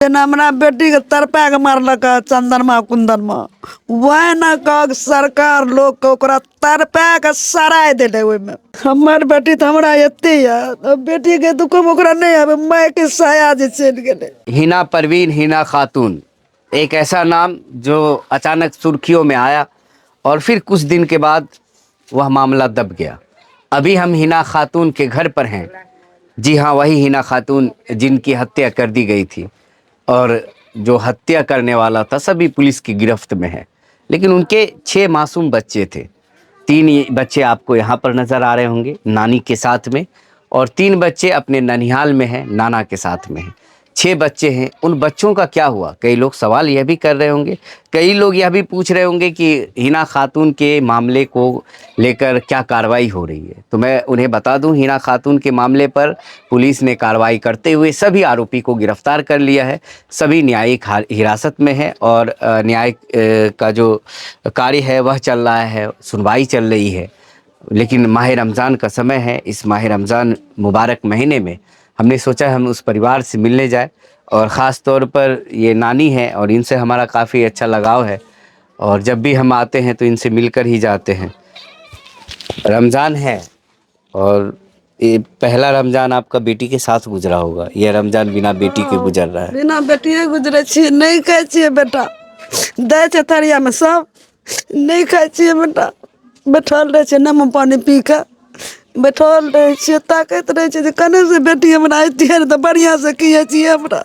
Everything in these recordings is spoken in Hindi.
हमरा बेटी के तरपा के मारलक चंदनमा कुंदनमा वह न कह सरकार लोग के ओकरा तरपा के सराय देले ओइमे। हमर बेटी तो हमरा एते है बेटी के दुख में ओकरा नहीं आवे माय के साया जे चल गेले। हिना परवीन हिना खातून एक ऐसा नाम जो अचानक सुर्खियों में आया और फिर कुछ दिन के बाद वह मामला दब गया। अभी हम हिना खातून के घर पर हैं। जी हाँ, वही हिना खातून जिनकी हत्या कर दी गई थी और जो हत्या करने वाला था सभी पुलिस की गिरफ्त में है। लेकिन उनके 6 मासूम बच्चे थे। 3 बच्चे आपको यहाँ पर नज़र आ रहे होंगे नानी के साथ में, और 3 बच्चे अपने ननिहाल में हैं, नाना के साथ में हैं। 6 बच्चे हैं, उन बच्चों का क्या हुआ? कई लोग सवाल यह भी कर रहे होंगे, कई लोग यह भी पूछ रहे होंगे कि हिना खातून के मामले को लेकर क्या कार्रवाई हो रही है। तो मैं उन्हें बता दूं, हिना खातून के मामले पर पुलिस ने कार्रवाई करते हुए सभी आरोपी को गिरफ्तार कर लिया है। सभी न्यायिक हिरासत में है और न्यायिक का जो कार्य है वह चल रहा है, सुनवाई चल रही है। लेकिन माह रमज़ान का समय है, इस माह रमज़ान मुबारक महीने में हमने सोचा हम उस परिवार से मिलने जाए, और ख़ास तौर पर ये नानी है और इनसे हमारा काफ़ी अच्छा लगाव है और जब भी हम आते हैं तो इनसे मिलकर ही जाते हैं। रमज़ान है और ये पहला रमज़ान आपका बेटी के साथ गुजरा होगा, यह रमज़ान बिना बेटी के गुजर रहा है। बिना बेटिए गुजरे छी, नहीं खाए छी बेटा दे छे थरिया में सब नहीं खाए छी बेटा। बैठल रहे छे नमक पानी पी के बैठल रहे छे, ताकत रहे छे कने से बेटी हमरा आती है तो बढ़िया से किए छी हमरा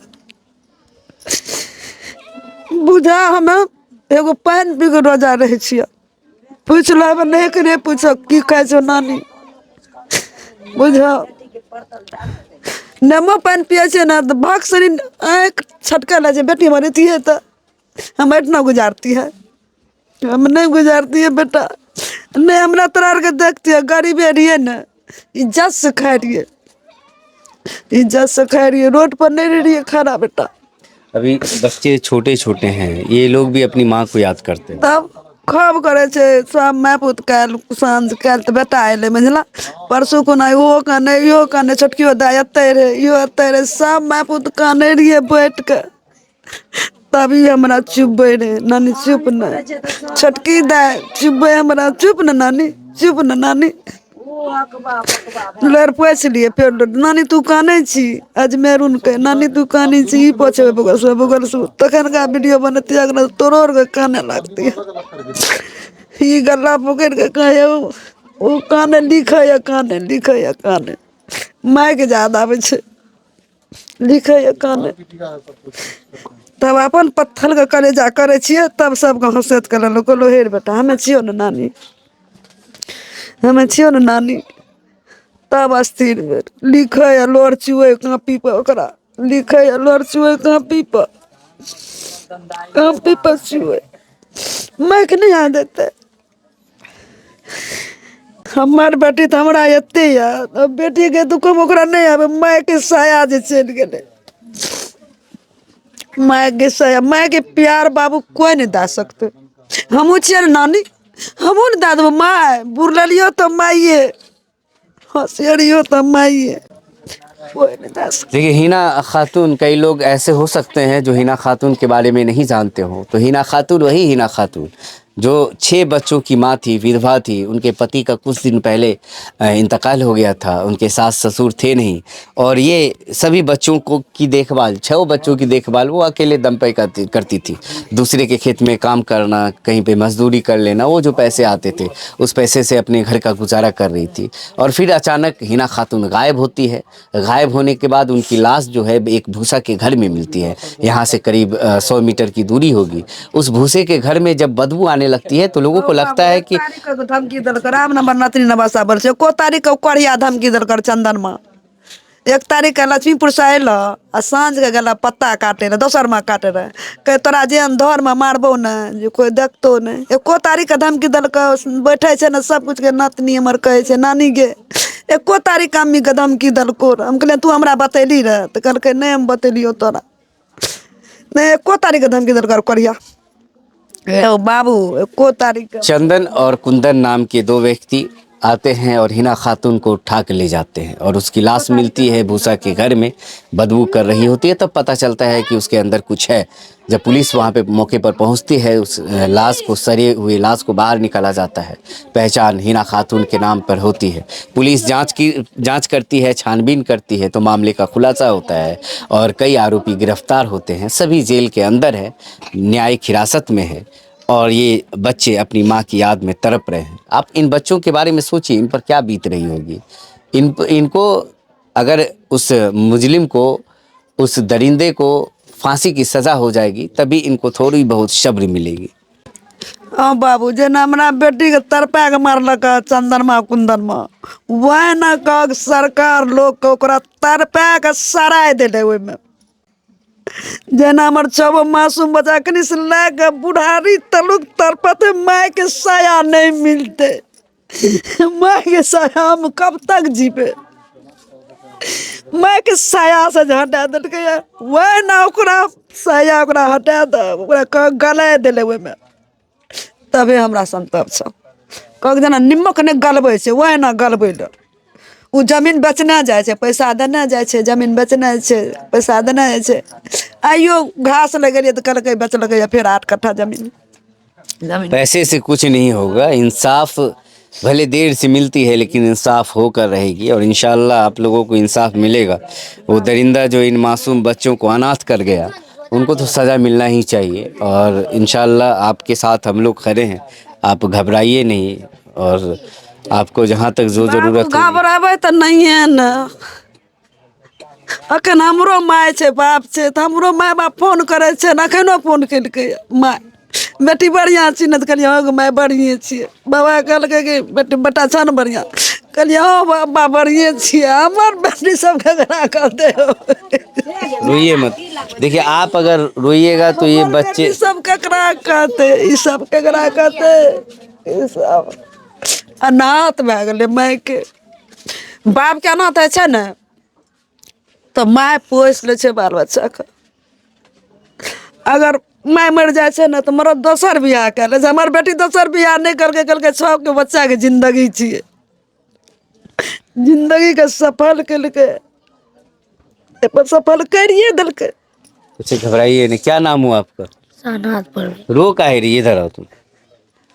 बुझा। हमें एगो पानी पी के रोजा रहे छिए, पूछ लो नहीं करे पूछो की खाए छो नानी बुझा। नमक पानी पिए छे ना तो भाग शरीर आँख छटका लगे बेटी मरती है तो हम इतना गुजारती है, हम नहीं गुजारती है बेटा। नहीं हमरा तोरा के देखती है गरीबे रहिए न, इज्जत से खाए रहिए, इज्जत से खाए रहिए, रोड पर नहीं रहिए खाना बेटा। अभी बच्चे छोटे छोटे हैं, ये लोग भी अपनी माँ को याद करते हैं। तब खब करे छे सब मैं पुत काल सांझ काल तो बेटा आए बुझला परसों को ना वो कने यो कने छोटकियो दाय अते रे यो अते रे सब मैं पुत काने रहिए बैठ के। तभी हमरा चुपे रे नानी चुप न, छोटकी दाय चुपे हमरा चुप न नानी चुप न नानी लड़ पूछ लिए फिर नानी तू काने छी अजमेरून के नानी तू कानी छी ई पूछे बगल से तखन का वीडियो बनती अगर तोरोर के काने लगती है ई गला पकड़ के कहे वो काने लिखे या काने लिखे या काने माय के याद आवे छे लिखे या काने। तब अपन पत्थर के कलेजा करे छिए तब सबके हंसत कर लोग लोहेर बेटा हमें छियो न नानी, हमें छियो न नानी। तब अस्थिर भेल लिखे या लोर चुए कापी पर ओकरा लिखे या लोर चुए कापी पर चुए मैं के नहीं याद देते। हमार बेटी तो हमरा एते है बेटी के दुख में ओकरा नहीं आवे माय के साया जे चल गेले, माय के साया माय के प्यार बाबू कोई नहीं दा सकते। हमू छिए नानी हमू नहीं दा देबो माय बुरलियो तो माइए हंसियो तो माइए कोई नहीं दा सकते। देखिए हिना खातून, कई लोग ऐसे हो सकते हैं जो हिना खातून के बारे में नहीं जानते हो, तो हिना खातून वही हिना खातून जो 6 बच्चों की माँ थी, विधवा थी। उनके पति का कुछ दिन पहले इंतकाल हो गया था, उनके सास ससुर थे नहीं, और ये सभी बच्चों को की देखभाल 6 बच्चों की देखभाल वो अकेले दम पे करती थी। दूसरे के खेत में काम करना, कहीं पे मजदूरी कर लेना, वो जो पैसे आते थे उस पैसे से अपने घर का गुजारा कर रही थी। और फिर अचानक हिना खातून गायब होती है। गायब होने के बाद उनकी लाश जो है एक भूसा के घर में मिलती है, यहाँ से करीब 100 मीटर की दूरी होगी। उस भूसे के घर में जब बदबू आने लगती है तो लोगों को लगता है कि धमकी दल कर राम नंबर नतनी नवासा बर से को तारीख को कड़िया धमकी दल कर चंदन माँ 1 तारीख के लक्ष्मीपुर से अल आ साँझ के गला पत्ता काटे रहे दोसर माँ काटे रहे कहे तोरा जेन धर में मारबो न जो कोई देखतो नहीं। 1 तारीख के धमकी दल कर बैठे छे न सब कुछ के नतनी हमर कहे छे नानी गे 1 तारीख के अम्मी के धमकी दल को। हम कहले तू हमरा बतैली रहे तो कहलके नहीं हम बतैलियो तोरा नहीं 1 तारीख के धमकी दल कर करिया बाबू 1 तारीख। चंदन और कुंदन नाम के 2 व्यक्ति आते हैं और हिना खातून को उठा के ले जाते हैं और उसकी लाश मिलती है भूसा के घर में, बदबू कर रही होती है। तब पता चलता है कि उसके अंदर कुछ है। जब पुलिस वहाँ पे मौके पर पहुँचती है, उस लाश को, सड़े हुए लाश को बाहर निकाला जाता है। पहचान हिना खातून के नाम पर होती है। पुलिस जांच करती है, छानबीन करती है, तो मामले का खुलासा होता है और कई आरोपी गिरफ्तार होते हैं। सभी जेल के अंदर है, न्यायिक हिरासत में है और ये बच्चे अपनी माँ की याद में तड़प रहे हैं। आप इन बच्चों के बारे में सोचिए, इन पर क्या बीत रही होगी। इनको अगर उस मुजरिम को, उस दरिंदे को फांसी की सज़ा हो जाएगी, तभी इनको थोड़ी बहुत सब्र मिलेगी। हाँ बाबू, जेना हमरा बेटी के तड़पा के मारलक चंदनमा कुंदनमा, वह न कह सरकार लोग के ओकरा तड़पा के सराय देले। ओहिमे जेना हमर 6 मासूम बच्चा कनी से लेके बुढ़ारी तलुक तड़पते, माय के साया नहीं मिलते। माय के साया हम कब तक जीवे। माय के साया से हटा देलकै, वह ना ओकरा साया ओकरा हटा दे, ओकरा गलाय देले। ओहिमे तबे हमरा संतोष छ। कह जेना निमक नहीं गलबै छै, वह ना गलबै ले। उ जमीन बेचने जाइ छै, पैसा देने जाइ छै, जमीन बेचने छै, पैसा देने जाइ छै। आइयो घास लगेलिए तो कहलकै बेचलकै फिर 8 कट्ठा जमीन। पैसे से कुछ नहीं होगा। इंसाफ भले देर से मिलती है, लेकिन इंसाफ होकर रहेगी और इंशाल्लाह आप लोगों को इंसाफ मिलेगा। वो दरिंदा जो इन मासूम बच्चों को अनाथ कर गया, उनको तो सज़ा मिलना ही चाहिए और इंशाल्लाह आपके साथ हम लोग खड़े हैं। आप घबराइए नहीं और आपको जहाँ तक जो ज़रूरत है। घबराबै तो नहीं है न। अखन हमरो माय छै, बाप छै, तो हमरो माय बाप फोन करे छै न। अखनो फोन केलकै माय, बेटी बढ़िया छी न, तो कहलिए हाँ माय बढ़िए छियै। बाबा कहलकै कि बेटी बेटा छ न बढ़िया, कहलिए हाँ बाबा बढ़िए छियै। हमर बेटी सब घगरा करते हो। रोइए मत। देखिए, आप अगर रोइएगा तो ये बच्चे सब ककरा कहते, ई सब ककरा कहते, ई सब अनाथ भए गेलै। माय के बाप के अनाथ होइ छै ने, तो माय पोस ले छै बाल बच्चा के। अगर माय मर जाइ छै ने, तो मरद दोसर बियाह कर ले। हमर बेटी दोसर बियाह नहीं करके, कहलकै 6 के बच्चा के जिंदगी छियै, जिंदगी के सफल केलकै, सफल करिए देलकै। कुछ घबराइए नहीं। क्या नाम हुआ आपका? सानाथ पर रो काहे रही? इधर आओ तुम।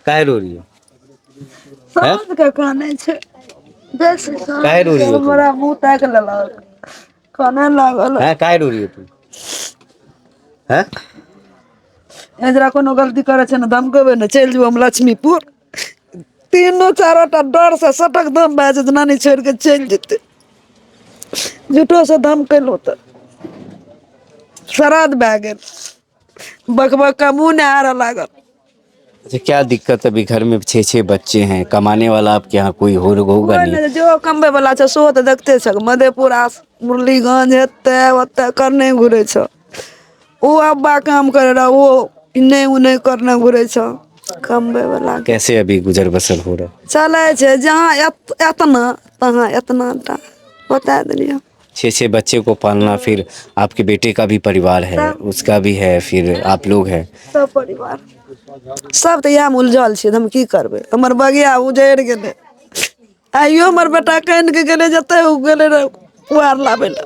काहे रो रही हो? साँझ के काने छै, बेसी काहे रो रही हो तुम? हमरा मुंह ताक लेलक, काने लागल। हैं, काहे रो रही हो तुम? हैं? एजरा कोनो गलती करे छै ने, धमकेबे ने, चल जेबो हम लक्ष्मीपुर। 3-4टा डर से सटक दम भए छै, नानी छोड़ के चल जेते। झूठो से धमकेलो तो श्राद्ध भए गेल, बकबक का मुँह नहीं आर लागल। अच्छा, क्या दिक्कत? अभी घर में 6 बच्चे हैं, कमाने वाला आपके यहाँ कोई होगा कोई नहीं? नहीं, जो कमबे वाला छै सो तो देखते छ। मधेपुरा मुरलीगंज हेते ओते करने घुरे छ। वो अब्बा काम करे रहा, वो इन्ने उन्ने करने घुरे छ। कमबे वाला कैसे अभी गुजर बसर हो रहा? चले छै, जहाँ एतना तहाँ एतना टा बता दिलिए। 6 बच्चे को पालना, फिर आपके बेटे का भी परिवार है, उसका भी है, फिर आप लोग हैं। सब परिवार सब तो यहाँ उलझल छियै, हम की करबै। हमर बगिया उजड़ गेलै। आइयो हमर बेटा कान के गेले, जते उ गेले रे पुआर लाबे ले,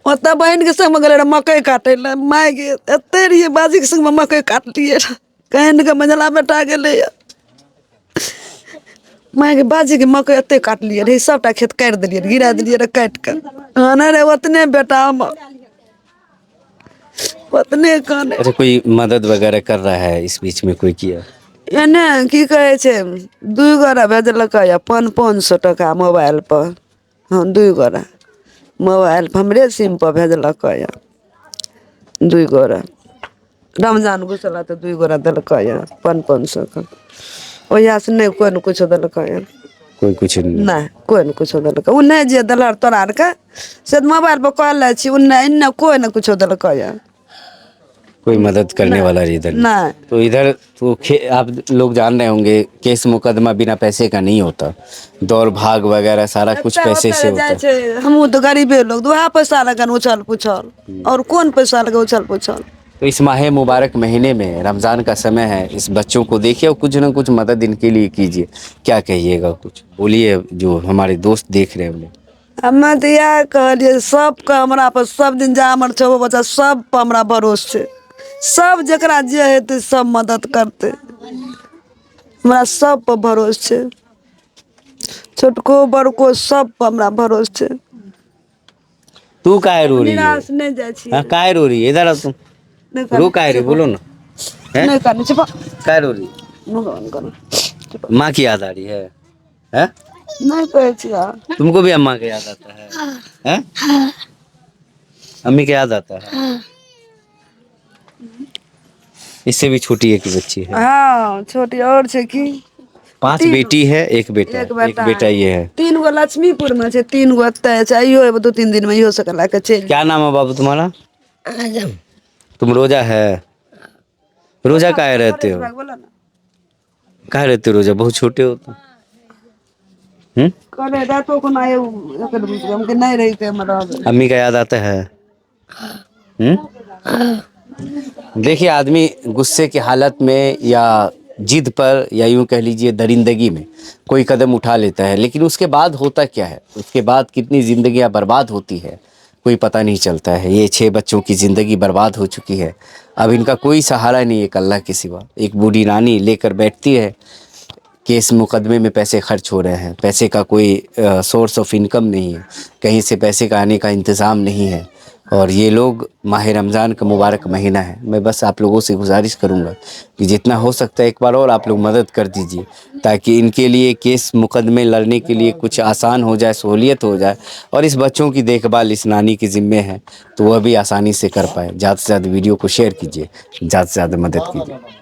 ओते बहन के संग में गेले रे मकई काटे ले। माय के एते रहिए, बाजी के संग में मकई काटलिए। कान के मझला बेटा गेले, माय के बाजी के मकई एते काटलिए रे, सबटा खेत काट देलिए, गिरा देलिए रे काट के। आने रे ओतने बेटा हमर, ओतने काने। अच्छा, कोई मदद वगैरह कर रहा है इस बीच में कोई किया? एने की कहे छै, 2 गोरा भेजलक 500 टका मोबाइल पर। हाँ 2 गोरा मोबाइल पर हमरे सिम पर भेजलक 2 गोरा। रमजान घुसला तो 2 गोरा देलक 500 का। ओहिया से नहीं कोई ने कुछ देलक। कोई कुछ नहीं? नहीं कोई ने कुछ देलक। उ नहीं जे देलक तोरा आर के से मोबाइल पर कॉल लै छी, उन्ने इन्ने कोई ने कुछ देलक। कोई मदद करने वाला इधर नहीं। तो इधर तो आप लोग जान रहे होंगे, केस मुकदमा बिना पैसे का नहीं होता। दौड़ भाग वगैरह सारा कुछ पैसे से होता है। हम तो गरीबे लोग, 2 पैसा लगन उछल पुछल, और कौन पैसा लगे उछल पुछल। तो इस माह मुबारक महीने में रमज़ान का समय है, इस बच्चों को देखिए और कुछ ना कुछ मदद इनके लिए कीजिए। क्या कहिएगा, कुछ बोलिए जो हमारे दोस्त देख रहे हैं उन्हें। हमे तो इएह कहलिए सबके हमरा पर सब दिन जा हमर छो बच्चा सब पर हमरा भरोस छै, सब जकरा जे हेतै सब मदद करतै, हमरा सब पर भरोस छै, छोटको बड़को सब पर हमरा भरोस छै। तू काहे रो रही है? निराश नहीं जाइ छियै। हाँ, काहे रो रही है? इधर आ तुम। नहीं करना, रो काहे रे, चुप। बोलो ना। हैं? नहीं करना, चुप। काहे रो रही है? नहीं करना, चुप। माँ की याद आ रही है? हैं? नहीं कहै छी यार। तुमको भी अम्मा का याद आता है? हैं? अम्मी का याद आता है? इससे भी छोटी एक बच्ची है। हाँ छोटी और छै की 5 तीन बेटी है, एक बेटा। एक एक बेटा ये है। 3 गो लक्ष्मीपुर में छै, 3 गो एतै छै, इहो एबो 2-3 दिन में इहो से ला के चल। क्या नाम है बाबू तुम्हारा? आजम। तुम रोजा है? रोजा काहे रहते हो? बोला ना काहे रहते हो रोजा? बहुत छोटे हो तुम। करे रातो को ना ये एकर बीच में हमके नहीं रही के हमरा। अम्मी का याद आता है? देखिए, आदमी गुस्से की हालत में या जिद पर या यूं कह लीजिए दरिंदगी में कोई कदम उठा लेता है, लेकिन उसके बाद होता क्या है, उसके बाद कितनी ज़िंदगियां बर्बाद होती है कोई पता नहीं चलता है। ये 6 बच्चों की ज़िंदगी बर्बाद हो चुकी है। अब इनका कोई सहारा नहीं है अल्लाह के सिवा। एक बूढ़ी नानी लेकर बैठती है, केस मुकदमे में पैसे खर्च हो रहे हैं, पैसे का कोई सोर्स ऑफ इनकम नहीं है, कहीं से पैसे का आने का इंतज़ाम नहीं है। और ये लोग माह रमज़ान का मुबारक महीना है, मैं बस आप लोगों से गुजारिश करूंगा कि जितना हो सकता है एक बार और आप लोग मदद कर दीजिए, ताकि इनके लिए केस मुकदमे लड़ने के लिए कुछ आसान हो जाए, सहूलियत हो जाए, और इस बच्चों की देखभाल इस नानी के ज़िम्मे है तो वह भी आसानी से कर पाए। ज़्यादा से ज़्यादा वीडियो को शेयर कीजिए, ज़्यादा से ज़्यादा मदद कीजिए।